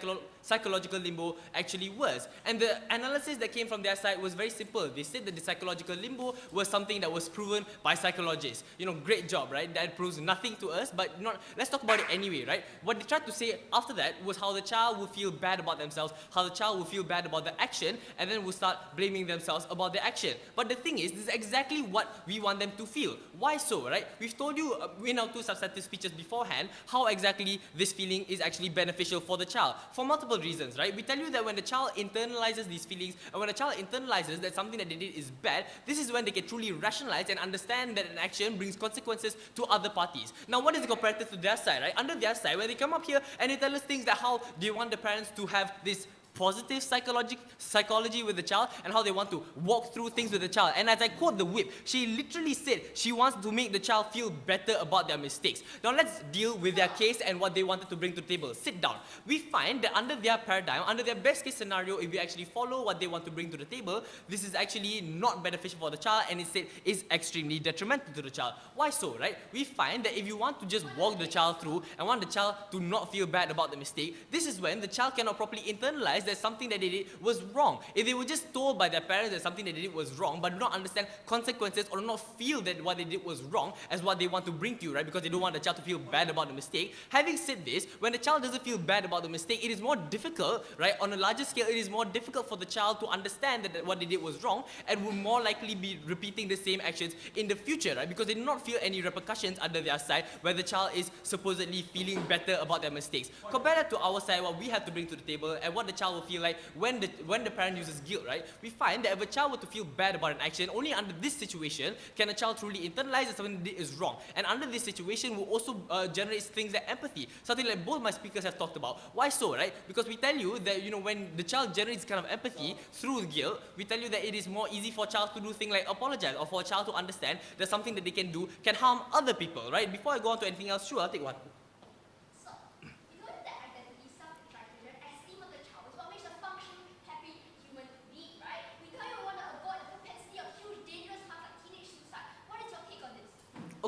psychological limbo actually was. And the analysis that came from their side was very simple. They said that the psychological limbo was something that was proven by psychologists. Great job, right? That proves nothing to us, but let's talk about it anyway, right? What they tried to say after that was how the child will feel bad about themselves, how the child will feel bad about the action, and then will start blaming themselves about the action. But the thing is, this is exactly what we want them to feel. Why so, right? We've told you in our two substantive speeches beforehand how exactly this feeling is actually beneficial for the child, for multiple reasons, right? We tell you that when the child internalizes these feelings, and when a child internalizes that something that they did is bad, this is when they can truly rationalize and understand that an action brings consequences to other parties. Now, what is the comparative to their side, right? Under their side, when they come up here and they tell us things that how they want the parents to have this positive psychology with the child and how they want to walk through things with the child. And as I quote the whip, she literally said she wants to make the child feel better about their mistakes. Now let's deal with their case and what they wanted to bring to the table. Sit down. We find that under their paradigm, under their best case scenario, if we actually follow what they want to bring to the table, this is actually not beneficial for the child, and instead is extremely detrimental to the child. Why so, right? We find that if you want to just walk the child through and want the child to not feel bad about the mistake, this is when the child cannot properly internalize that something that they did was wrong. If they were just told by their parents that something that they did was wrong, but do not understand consequences or do not feel that what they did was wrong as what they want to bring to you, right? Because they don't want the child to feel bad about the mistake. Having said this, when the child doesn't feel bad about the mistake, it is more difficult, right? On a larger scale, it is more difficult for the child to understand that what they did was wrong and would more likely be repeating the same actions in the future, right? Because they do not feel any repercussions under their side where the child is supposedly feeling better about their mistakes. Compared to our side, what we have to bring to the table and what the child will feel like when the parent uses guilt, right? We find that if a child were to feel bad about an action, only under this situation can a child truly internalize that something they did is wrong. And under this situation will also generate things like empathy, something like both my speakers have talked about. Why so, right? Because we tell you that, when the child generates kind of empathy through guilt, we tell you that it is more easy for a child to do things like apologize, or for a child to understand that something that they can do can harm other people, right? Before I go on to anything else, sure, I'll take one.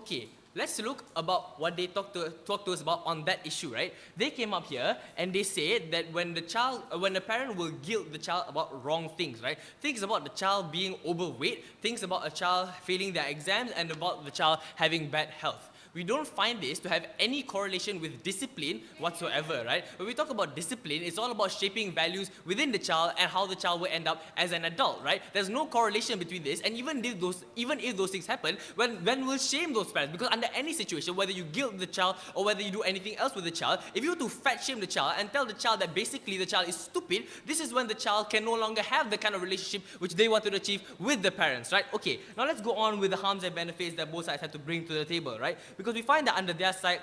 Okay, let's look about what they talk to us about on that issue, right? They came up here and they said that when the parent will guilt the child about wrong things, right? Things about the child being overweight, things about a child failing their exams, and about the child having bad health. We don't find this to have any correlation with discipline whatsoever, right? When we talk about discipline, it's all about shaping values within the child and how the child will end up as an adult, right? There's no correlation between this, and even if those things happen, when we'll shame those parents, because under any situation, whether you guilt the child or whether you do anything else with the child, if you were to fat shame the child and tell the child that basically the child is stupid, this is when the child can no longer have the kind of relationship which they want to achieve with the parents, right? Okay, now let's go on with the harms and benefits that both sides have to bring to the table, right? Because we find that under their side,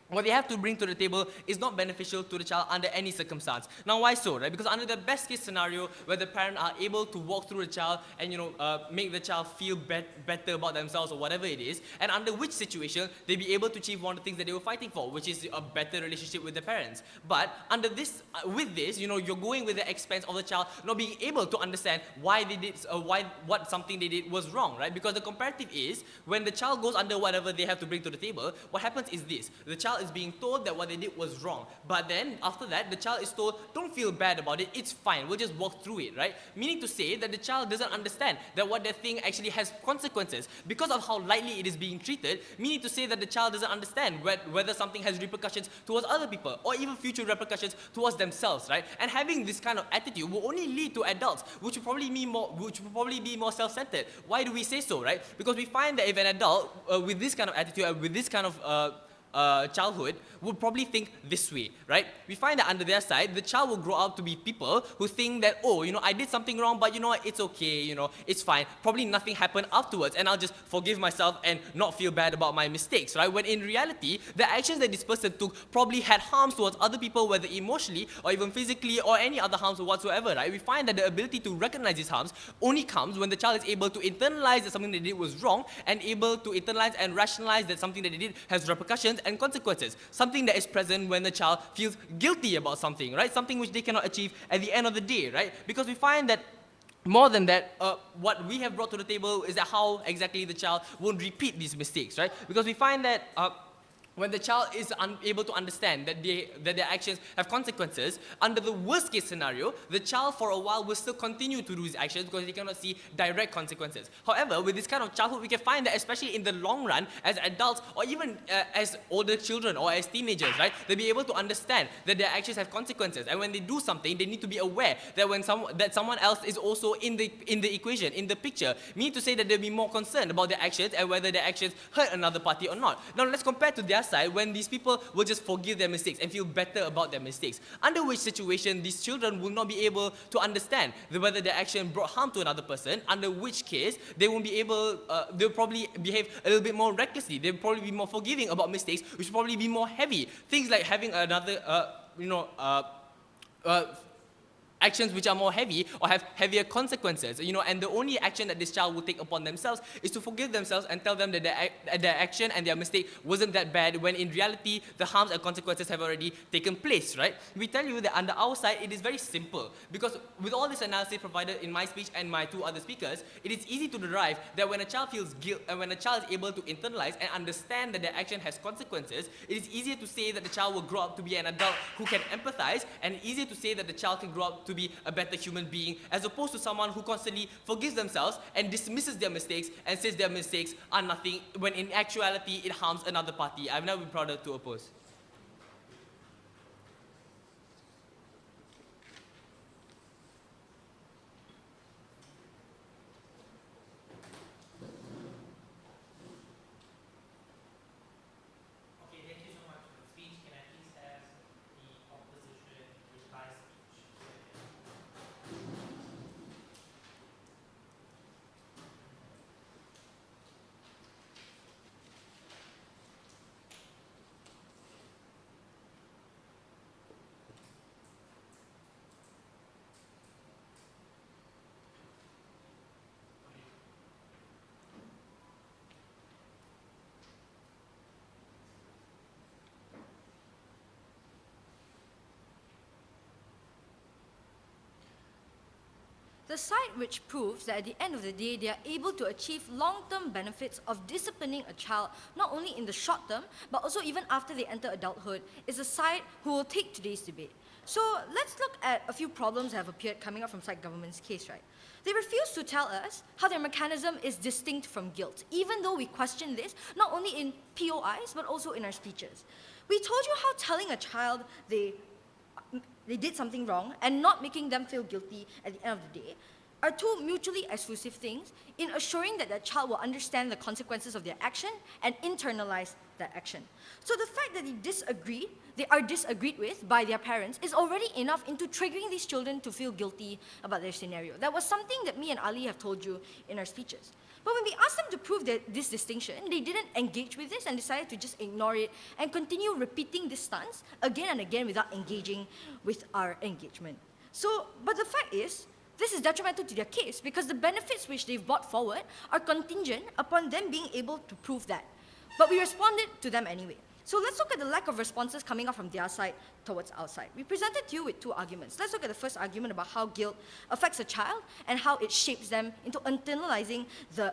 what they have to bring to the table is not beneficial to the child under any circumstance. Now, why so, right? Because under the best case scenario, where the parent are able to walk through the child and, make the child feel better about themselves or whatever it is, and under which situation they be able to achieve one of the things that they were fighting for, which is a better relationship with the parents. But under this, with this, you're going with the expense of the child not being able to understand why they did, what something they did was wrong, right? Because the comparative is, when the child goes under whatever they have to bring to the table, what happens is this: the child is being told that what they did was wrong, but then after that the child is told, don't feel bad about it, it's fine, we'll just walk through it, right? Meaning to say that the child doesn't understand that what their thing actually has consequences because of how lightly it is being treated, meaning to say that the child doesn't understand whether something has repercussions towards other people or even future repercussions towards themselves, right? And having this kind of attitude will only lead to adults which will probably be more self-centered. Why do we say so, right? Because we find that if an adult with this kind of attitude, with this kind of childhood, would probably think this way, right? We find that under their side, the child will grow up to be people who think that, I did something wrong, but it's okay, it's fine. Probably nothing happened afterwards, and I'll just forgive myself and not feel bad about my mistakes, right? When in reality, the actions that this person took probably had harms towards other people, whether emotionally or even physically or any other harms whatsoever, right? We find that the ability to recognize these harms only comes when the child is able to internalize that something they did was wrong, and able to internalize and rationalize that something that they did has repercussions and consequences. Something that is present when the child feels guilty about something, right? Something which they cannot achieve at the end of the day, right? Because we find that more than that, what we have brought to the table is that how exactly the child won't repeat these mistakes, right? Because we find that when the child is unable to understand that their actions have consequences, under the worst case scenario, the child for a while will still continue to do his actions because they cannot see direct consequences. However, with this kind of childhood, we can find that especially in the long run, as adults or even as older children or as teenagers, right, they'll be able to understand that their actions have consequences. And when they do something, they need to be aware that someone else is also in the equation, in the picture. Meaning to say that they'll be more concerned about their actions and whether their actions hurt another party or not. Now let's compare to their side, when these people will just forgive their mistakes and feel better about their mistakes. Under which situation these children will not be able to understand whether their action brought harm to another person, under which case they won't be able, they'll probably behave a little bit more recklessly. They'll probably be more forgiving about mistakes, which will probably be more heavy. Things like having another, actions which are more heavy or have heavier consequences, and the only action that this child will take upon themselves is to forgive themselves and tell them that their action and their mistake wasn't that bad, when in reality the harms and consequences have already taken place, right? We tell you that under our side it is very simple, because with all this analysis provided in my speech and my two other speakers, it is easy to derive that when a child feels guilt and when a child is able to internalize and understand that their action has consequences, it is easier to say that the child will grow up to be an adult who can empathize, and easier to say that the child can grow up to be a better human being, as opposed to someone who constantly forgives themselves and dismisses their mistakes and says their mistakes are nothing, when in actuality it harms another party. I've never been prouder to oppose. Okay, thank you so much for the speech. Can I please have the opposition reply speech? the side which proves that at the end of the day, they are able to achieve long-term benefits of disciplining a child, not only in the short term, but also even after they enter adulthood, is the side who will take today's debate. So let's look at a few problems that have appeared coming up from side government's case, right? They refuse to tell us how their mechanism is distinct from guilt, even though we question this, not only in POIs, but also in our speeches. We told you how telling a child they did something wrong and not making them feel guilty at the end of the day are two mutually exclusive things in assuring that that child will understand the consequences of their action and internalize that action. So the fact that they are disagreed with by their parents is already enough into triggering these children to feel guilty about their scenario. That was something that me and Ali have told you in our speeches. But when we asked them to prove this distinction, they didn't engage with this and decided to just ignore it and continue repeating this stance again and again without engaging with our engagement. But the fact is, this is detrimental to their case because the benefits which they've brought forward are contingent upon them being able to prove that. But we responded to them anyway. So let's look at the lack of responses coming up from their side towards our side. We presented to you with two arguments. Let's look at the first argument about how guilt affects a child and how it shapes them into internalizing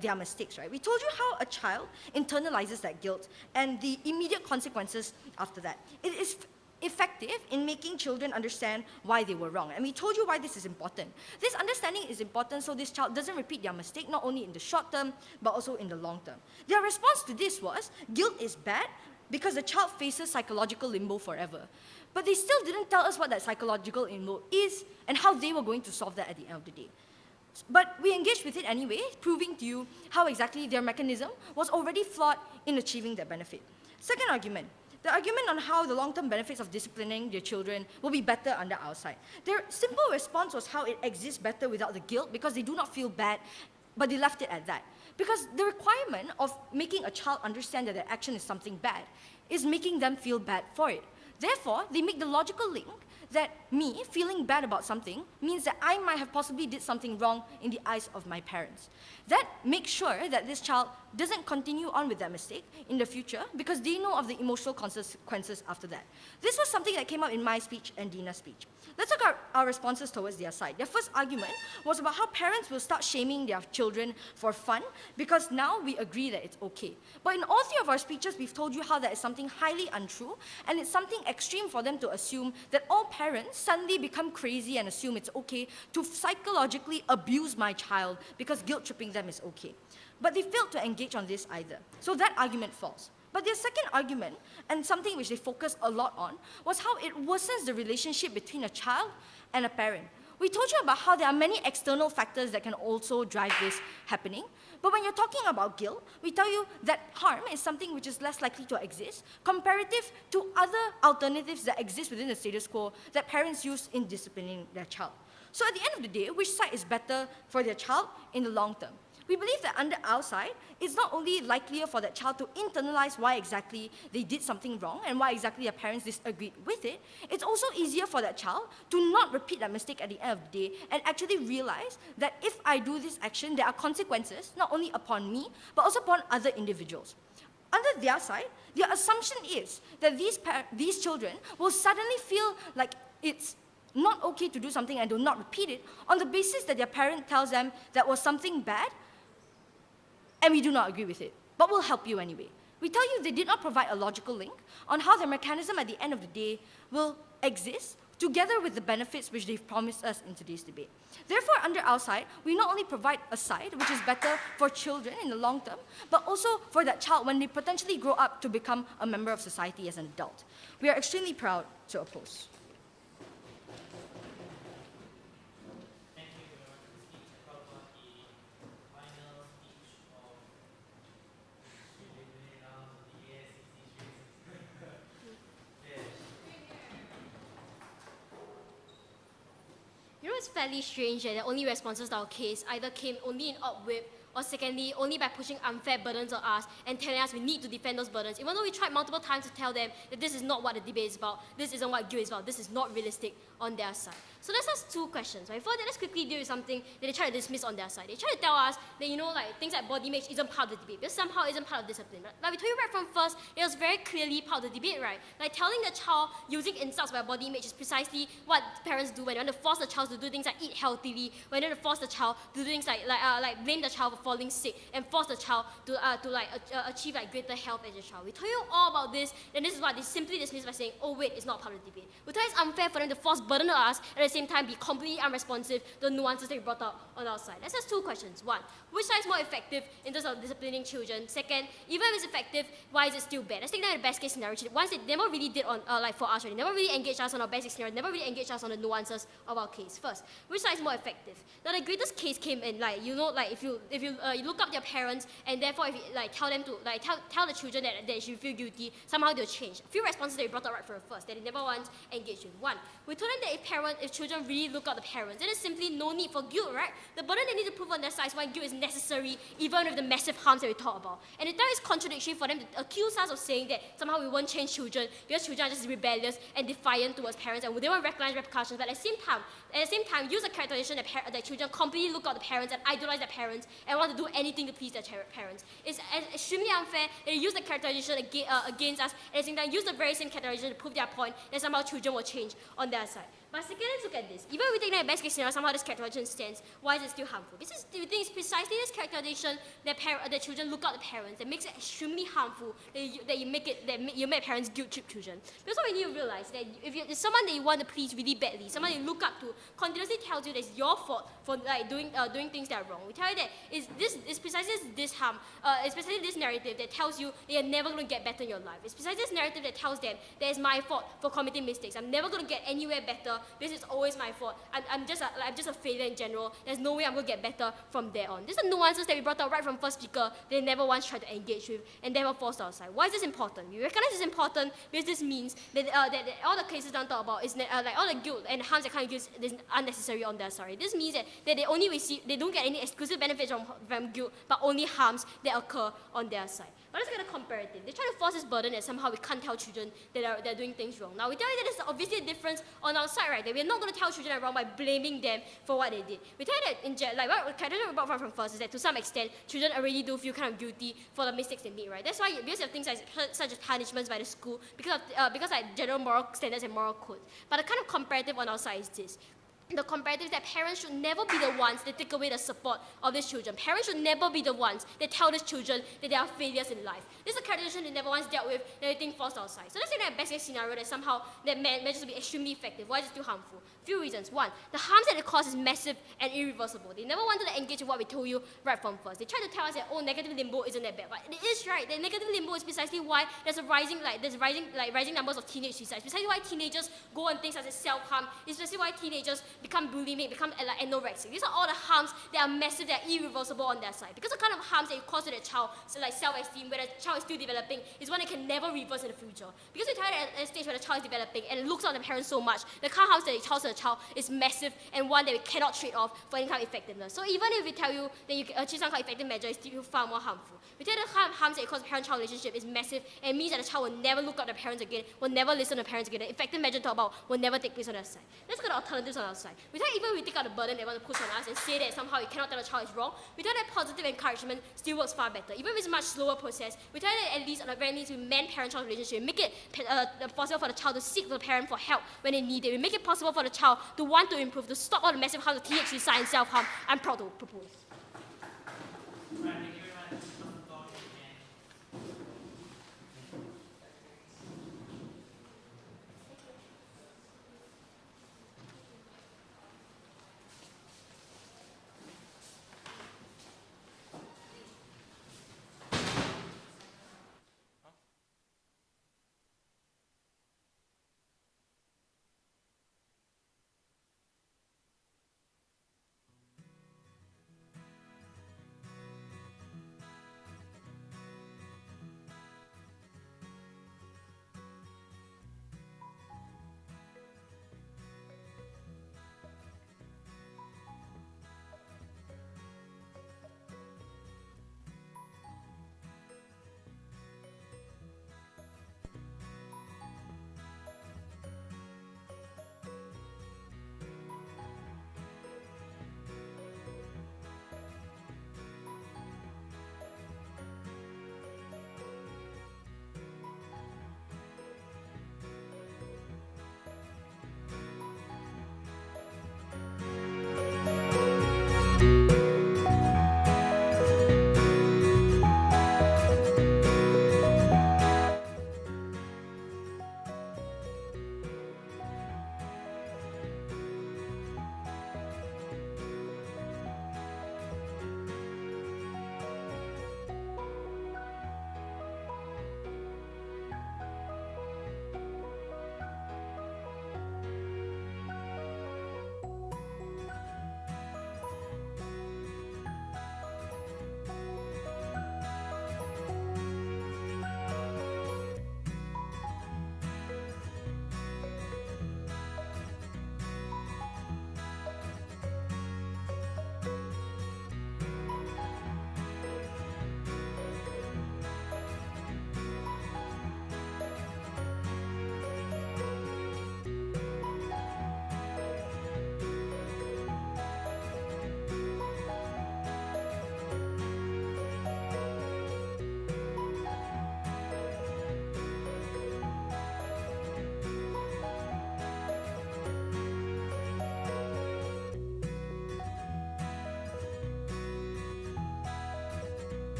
their mistakes, right? We told you how a child internalizes that guilt and the immediate consequences after that. It is effective in making children understand why they were wrong. And we told you why this is important. This understanding is important so this child doesn't repeat their mistake, not only in the short term, but also in the long term. Their response to this was, guilt is bad because the child faces psychological limbo forever. But they still didn't tell us what that psychological limbo is and how they were going to solve that at the end of the day. But we engaged with it anyway, proving to you how exactly their mechanism was already flawed in achieving that benefit. Second argument, the argument on how the long-term benefits of disciplining their children will be better under our side. Their simple response was how it exists better without the guilt because they do not feel bad, but they left it at that. Because the requirement of making a child understand that their action is something bad is making them feel bad for it. Therefore, they make the logical link that me feeling bad about something means that I might have possibly did something wrong in the eyes of my parents. That makes sure that this child doesn't continue on with that mistake in the future because they know of the emotional consequences after that. This was something that came up in my speech and Dina's speech. Let's look at our responses towards their side. Their first argument was about how parents will start shaming their children for fun because now we agree that it's okay. But in all three of our speeches, we've told you how that is something highly untrue and it's something extreme for them to assume that all parents suddenly become crazy and assume it's okay to psychologically abuse my child because guilt tripping them is okay. But they failed to engage on this either. So that argument falls. But their second argument, and something which they focused a lot on, was how it worsens the relationship between a child and a parent. We told you about how there are many external factors that can also drive this happening. But when you're talking about guilt, we tell you that harm is something which is less likely to exist, comparative to other alternatives that exist within the status quo that parents use in disciplining their child. So at the end of the day, which side is better for their child in the long term? We believe that under our side, it's not only likelier for that child to internalize why exactly they did something wrong and why exactly their parents disagreed with it, it's also easier for that child to not repeat that mistake at the end of the day and actually realize that if I do this action, there are consequences not only upon me, but also upon other individuals. Under their side, their assumption is that these children will suddenly feel like it's not okay to do something and do not repeat it on the basis that their parent tells them that was something bad and we do not agree with it, but we'll help you anyway. We tell you they did not provide a logical link on how their mechanism at the end of the day will exist together with the benefits which they've promised us in today's debate. Therefore, under our side, we not only provide a side which is better for children in the long term, but also for that child when they potentially grow up to become a member of society as an adult. We are extremely proud to oppose. You know, it's fairly strange that the only responses to our case either came only in odd whip or secondly, only by pushing unfair burdens on us and telling us we need to defend those burdens, even though we tried multiple times to tell them that this is not what the debate is about, this isn't what guilt is about, this is not realistic on their side. So let's ask two questions. Right? Before that, let's quickly deal with something that they try to dismiss on their side. They try to tell us that, things like body image isn't part of the debate, because somehow it isn't part of discipline. Right? Like we told you right from first, it was very clearly part of the debate, right? Like telling the child using insults about body image is precisely what parents do when they want to force the child to do things like eat healthily, when they want to force the child to do things like blame the child for falling sick and force the child to achieve greater health as a child. We told you all about this, and this is what they simply dismiss by saying, oh wait, it's not part of the debate. We told you it's unfair for them to force burden on us and at the same time be completely unresponsive to the nuances that we brought up on our side. Let's ask two questions. One, which side is more effective in terms of disciplining children? Second, even if it's effective, why is it still bad? Let's take that in the best case scenario. Once they never really did on for us, right? They never really engaged us on our best case scenario, never really engaged us on the nuances of our case. First, which side is more effective? Now the greatest case came in if you look up their parents and therefore if you tell them to tell the children that they should feel guilty, somehow they'll change. A few responses that we brought up right from the first that they never once engaged with. One, we told them that if children really look up the parents, then there's simply no need for guilt, right? The burden they need to prove on their side is why guilt is necessary, even with the massive harms that we talk about. And it is contradictory for them to accuse us of saying that somehow we won't change children because children are just rebellious and defiant towards parents and they won't recognize repercussions. But at the same time, use the characterization that children completely look up the parents and idolize their parents and want to do anything to please their parents. It's extremely unfair. They use the characterization against us and at the same time use the very same characterization to prove their point that somehow children will change on their side. But second, let's look at this. Even if we take that best case scenario, somehow this characterization stands, why is it still harmful? We think it's precisely this characterization that children look up the parents that makes it extremely harmful, that you make parents guilt trip children. Because what we need to realize that if there's someone that you want to please really badly, someone you look up to, continuously tells you that it's your fault for doing things that are wrong. We tell you that it's precisely this harm, it's precisely this narrative that tells you that you're never going to get better in your life. It's precisely this narrative that tells them that it's my fault for committing mistakes. I'm never going to get anywhere better. This is always my fault. I'm just a failure in general. There's no way I'm going to get better from there on. These are nuances that we brought up right from first speaker they never once tried to engage with and never forced our side. Why is this important? We recognize it's important because this means that all the cases don't talk about is all the guilt and harms that kind of guilt is unnecessary on their side. This means that they don't get any exclusive benefits from guilt, but only harms that occur on their side. But let's get a comparative. They try to force this burden that somehow we can't tell children that they're doing things wrong. Now, we tell you that there's obviously a difference on our side, right? That we're not going to tell children they're wrong by blaming them for what they did. We tell you that what characteristic we brought from first is that to some extent, children already do feel kind of guilty for the mistakes they made, right? That's why because of things such as punishments by the school, because general moral standards and moral codes. But the kind of comparative on our side is this. The comparative is that parents should never be the ones that take away the support of these children. Parents should never be the ones that tell these children that they are failures in life. This is a characterization they never once dealt with that they think forced outside. So let's say that best case scenario that somehow that manages to be extremely effective. Why is it still harmful? Few reasons. One, the harms that it causes is massive and irreversible. They never wanted to engage with what we told you right from first. They tried to tell us that negative limbo isn't that bad, but it is right. The negative limbo is precisely why there's rising numbers of teenage suicides. Precisely why teenagers go on things such as self-harm. It's precisely why teenagers become bulimic, become anorexic. These are all the harms that are massive, that are irreversible on their side. Because the kind of harms that you cause to the child, so like self-esteem, where the child is still developing, is one that can never reverse in the future. Because we tell you at a stage where the child is developing and looks on the parents so much, the kind of harms that it causes to the child is massive and one that we cannot trade off for any kind of effectiveness. So even if we tell you that you can achieve some kind of effective measure, it's still far more harmful. We tell you the kind of harms that it causes parent-child relationship is massive and means that the child will never look up to parents again, will never listen to parents again. The effective measure talk about will never take place on their side. Let's look at the alternatives on our side. We tell you even if we take out the burden they want to push on us and say that somehow you cannot tell the child is wrong, we tell you that positive encouragement still works far better. Even if it's a much slower process, we tell you that at least on the very least we mend parent-child relationship, make it possible for the child to seek the parent for help when they need it. We make it possible for the child to want to improve, to stop all the massive harms of THBT and self-harm. I'm proud to propose.